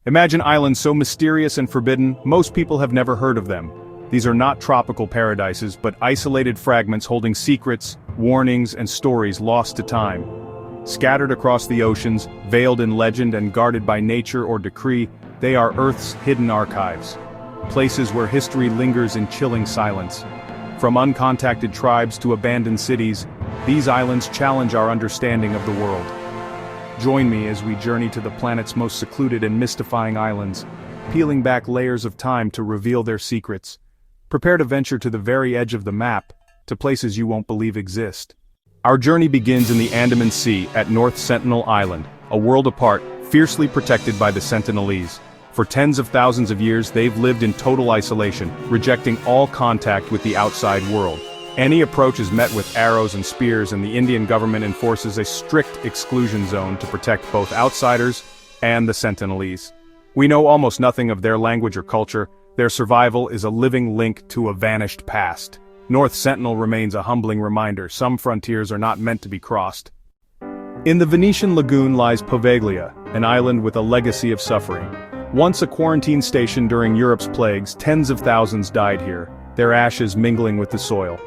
Imagine islands so mysterious and forbidden, most people have never heard of them. These are not tropical paradises, but isolated fragments holding secrets, warnings, and stories lost to time. Scattered across the oceans, veiled in legend and guarded by nature or decree, they are Earth's hidden archives. Places where history lingers in chilling silence. From uncontacted tribes to abandoned cities, these islands challenge our understanding of the world. Join me as we journey to the planet's most secluded and mystifying islands, peeling back layers of time to reveal their secrets. Prepare to venture to the very edge of the map, to places you won't believe exist. Our journey begins in the Andaman Sea at North Sentinel Island, a world apart, fiercely protected by the Sentinelese. For tens of thousands of years they've lived in total isolation, rejecting all contact with the outside world. Any approach is met with arrows and spears, and the Indian government enforces a strict exclusion zone to protect both outsiders and the Sentinelese. We know almost nothing of their language or culture. Their survival is a living link to a vanished past. North Sentinel remains a humbling reminder: some frontiers are not meant to be crossed. In the Venetian lagoon lies Poveglia, an island with a legacy of suffering. Once a quarantine station during Europe's plagues, tens of thousands died here, their ashes mingling with the soil.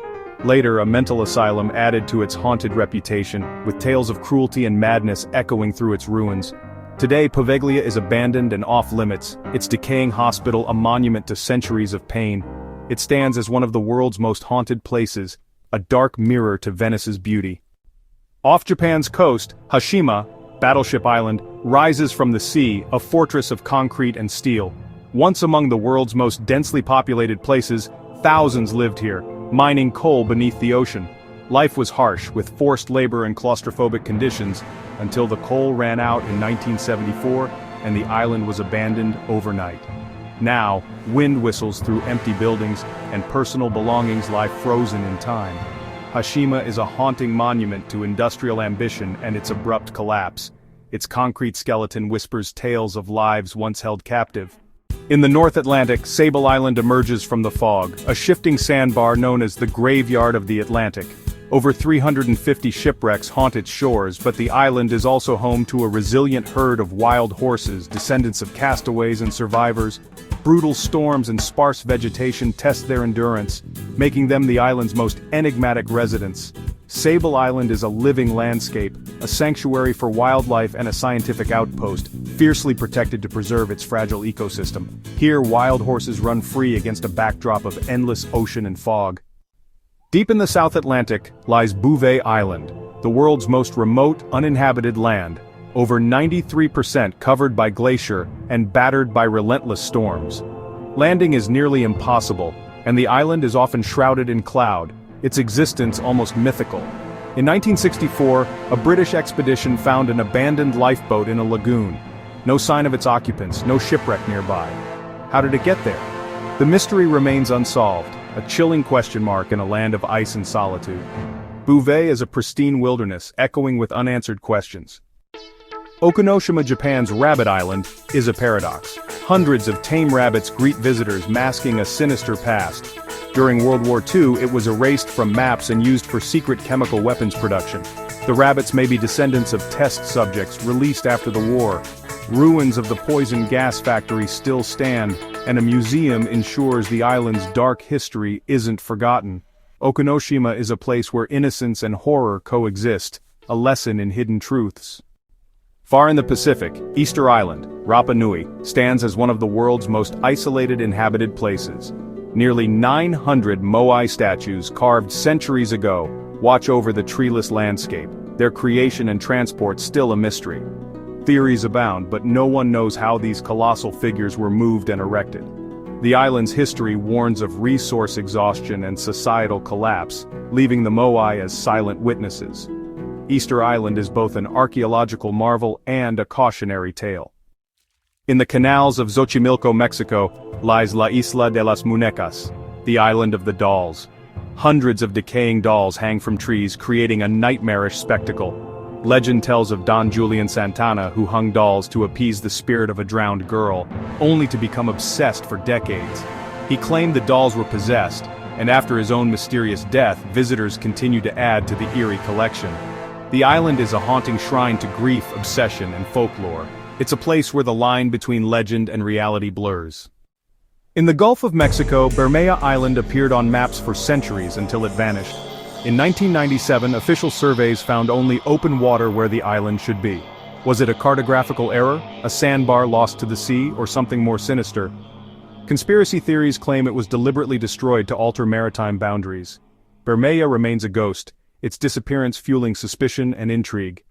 Later, a mental asylum added to its haunted reputation, with tales of cruelty and madness echoing through its ruins. Today, Poveglia is abandoned and off-limits, its decaying hospital a monument to centuries of pain. It stands as one of the world's most haunted places, a dark mirror to Venice's beauty. Off Japan's coast, Hashima, Battleship Island, rises from the sea, a fortress of concrete and steel. Once among the world's most densely populated places, thousands lived here, mining coal beneath the ocean. Life was harsh, with forced labor and claustrophobic conditions, until the coal ran out in 1974, and the island was abandoned overnight. Now, wind whistles through empty buildings, and personal belongings lie frozen in time. Hashima is a haunting monument to industrial ambition and its abrupt collapse. Its concrete skeleton whispers tales of lives once held captive. In the North Atlantic, Sable Island emerges from the fog, a shifting sandbar known as the graveyard of the Atlantic. Over 350 shipwrecks haunt its shores, but the island is also home to a resilient herd of wild horses, descendants of castaways and survivors. Brutal storms and sparse vegetation test their endurance, making them the island's most enigmatic residents. Sable Island is a living landscape, a sanctuary for wildlife and a scientific outpost, fiercely protected to preserve its fragile ecosystem. Here, wild horses run free against a backdrop of endless ocean and fog. Deep in the South Atlantic lies Bouvet Island, the world's most remote, uninhabited land, over 93% covered by glacier and battered by relentless storms. Landing is nearly impossible, and the island is often shrouded in cloud, its existence almost mythical. In 1964, a British expedition found an abandoned lifeboat in a lagoon. No sign of its occupants, no shipwreck nearby. How did it get there? The mystery remains unsolved, a chilling question mark in a land of ice and solitude. Bouvet is a pristine wilderness, echoing with unanswered questions. Okinoshima, Japan's Rabbit Island, is a paradox. Hundreds of tame rabbits greet visitors, masking a sinister past. During World War II, it was erased from maps and used for secret chemical weapons production. The rabbits may be descendants of test subjects released after the war. Ruins of the poison gas factory still stand, and a museum ensures the island's dark history isn't forgotten. Okinoshima is a place where innocence and horror coexist, a lesson in hidden truths. Far in the Pacific, Easter Island, Rapa Nui, stands as one of the world's most isolated inhabited places. Nearly 900 moai statues carved centuries ago watch over the treeless landscape, their creation and transport still a mystery. Theories abound, but no one knows how these colossal figures were moved and erected. The island's history warns of resource exhaustion and societal collapse, leaving the moai as silent witnesses. Easter Island is both an archaeological marvel and a cautionary tale. In the canals of Xochimilco, Mexico, lies La Isla de las Muñecas, the island of the dolls. Hundreds of decaying dolls hang from trees, creating a nightmarish spectacle. Legend tells of Don Julian Santana, who hung dolls to appease the spirit of a drowned girl, only to become obsessed for decades. He claimed the dolls were possessed, and after his own mysterious death, visitors continue to add to the eerie collection. The island is a haunting shrine to grief, obsession, and folklore. It's a place where the line between legend and reality blurs. In the Gulf of Mexico, Bermeja Island appeared on maps for centuries until it vanished. In 1997, official surveys found only open water where the island should be. Was it a cartographical error, a sandbar lost to the sea, or something more sinister? Conspiracy theories claim it was deliberately destroyed to alter maritime boundaries. Bermeja remains a ghost, its disappearance fueling suspicion and intrigue.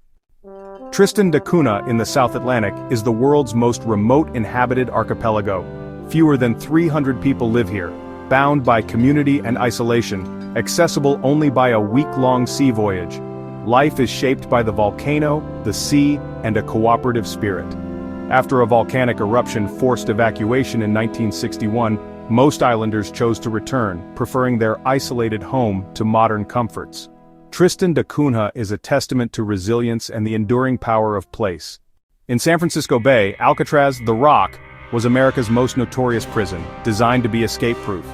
Tristan da Cunha in the South Atlantic is the world's most remote inhabited archipelago. Fewer than 300 people live here, bound by community and isolation, accessible only by a week-long sea voyage. Life is shaped by the volcano, the sea, and a cooperative spirit. After a volcanic eruption forced evacuation in 1961, most islanders chose to return, preferring their isolated home to modern comforts. Tristan da Cunha is a testament to resilience and the enduring power of place. In San Francisco Bay, Alcatraz, the Rock, was America's most notorious prison, designed to be escape-proof.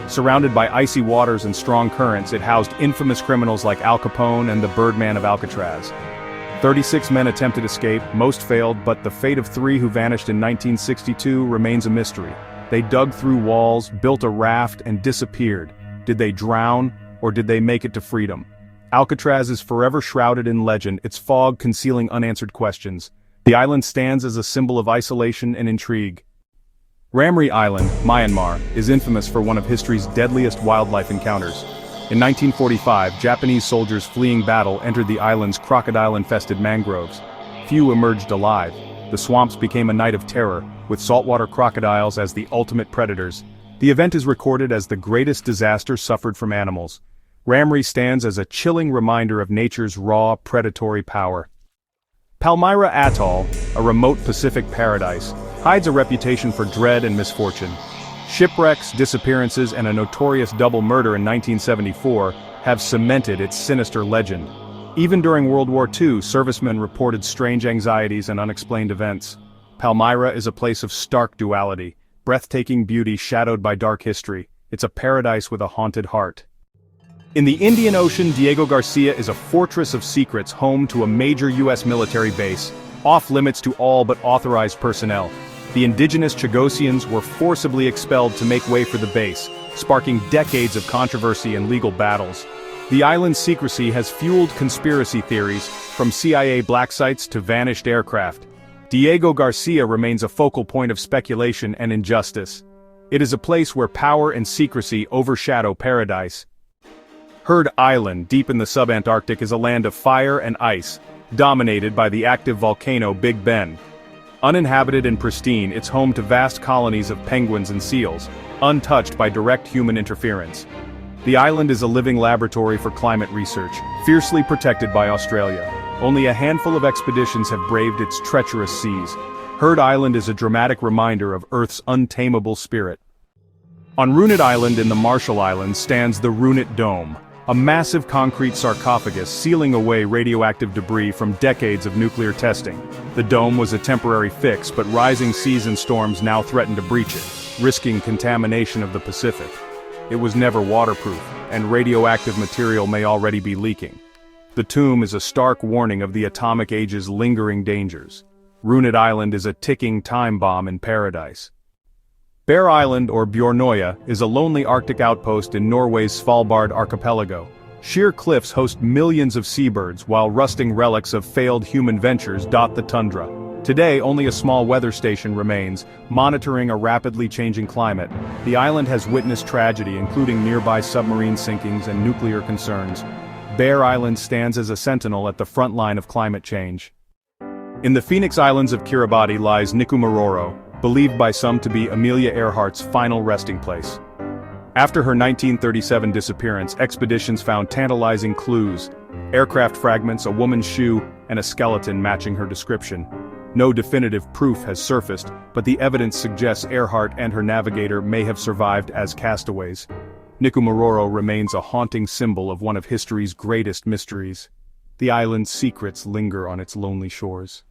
Surrounded by icy waters and strong currents, it housed infamous criminals like Al Capone and the Birdman of Alcatraz. 36 men attempted escape, most failed, but the fate of 3 who vanished in 1962 remains a mystery. They dug through walls, built a raft, and disappeared. Did they drown, or did they make it to freedom? Alcatraz is forever shrouded in legend, its fog concealing unanswered questions. The island stands as a symbol of isolation and intrigue. Ramri Island, Myanmar, is infamous for one of history's deadliest wildlife encounters. In 1945, Japanese soldiers fleeing battle entered the island's crocodile-infested mangroves. Few emerged alive. The swamps became a night of terror, with saltwater crocodiles as the ultimate predators. The event is recorded as the greatest disaster suffered from animals. Ramri stands as a chilling reminder of nature's raw, predatory power. Palmyra Atoll, a remote Pacific paradise, hides a reputation for dread and misfortune. Shipwrecks, disappearances, and a notorious double murder in 1974 have cemented its sinister legend. Even during World War II, servicemen reported strange anxieties and unexplained events. Palmyra is a place of stark duality, breathtaking beauty shadowed by dark history. It's a paradise with a haunted heart. In the Indian Ocean, Diego Garcia is a fortress of secrets home to a major U.S. military base, off-limits to all but authorized personnel. The indigenous Chagosians were forcibly expelled to make way for the base, sparking decades of controversy and legal battles. The island's secrecy has fueled conspiracy theories, from CIA black sites to vanished aircraft. Diego Garcia remains a focal point of speculation and injustice. It is a place where power and secrecy overshadow paradise. Heard Island, deep in the sub-Antarctic, is a land of fire and ice, dominated by the active volcano Big Ben. Uninhabited and pristine, it's home to vast colonies of penguins and seals, untouched by direct human interference. The island is a living laboratory for climate research, fiercely protected by Australia. Only a handful of expeditions have braved its treacherous seas. Heard Island is a dramatic reminder of Earth's untamable spirit. On Runit Island in the Marshall Islands stands the Runit Dome, a massive concrete sarcophagus sealing away radioactive debris from decades of nuclear testing. The dome was a temporary fix, but rising seas and storms now threaten to breach it, risking contamination of the Pacific. It was never waterproof, and radioactive material may already be leaking. The tomb is a stark warning of the atomic age's lingering dangers. Runit Island is a ticking time bomb in paradise. Bear Island, or Bjornoya, is a lonely Arctic outpost in Norway's Svalbard archipelago. Sheer cliffs host millions of seabirds, while rusting relics of failed human ventures dot the tundra. Today, only a small weather station remains, monitoring a rapidly changing climate. The island has witnessed tragedy, including nearby submarine sinkings and nuclear concerns. Bear Island stands as a sentinel at the front line of climate change. In the Phoenix Islands of Kiribati lies Nikumaroro, believed by some to be Amelia Earhart's final resting place. After her 1937 disappearance, expeditions found tantalizing clues: aircraft fragments, a woman's shoe, and a skeleton matching her description. No definitive proof has surfaced, but the evidence suggests Earhart and her navigator may have survived as castaways. Nikumaroro remains a haunting symbol of one of history's greatest mysteries. The island's secrets linger on its lonely shores.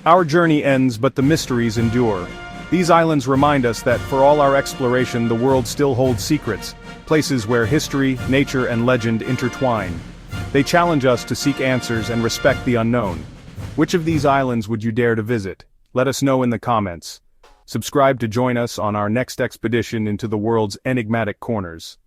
Our journey ends, but the mysteries endure. These islands remind us that for all our exploration, the world still holds secrets, places where history, nature, and legend intertwine. They challenge us to seek answers and respect the unknown. Which of these islands would you dare to visit? Let us know in the comments. Subscribe to join us on our next expedition into the world's enigmatic corners.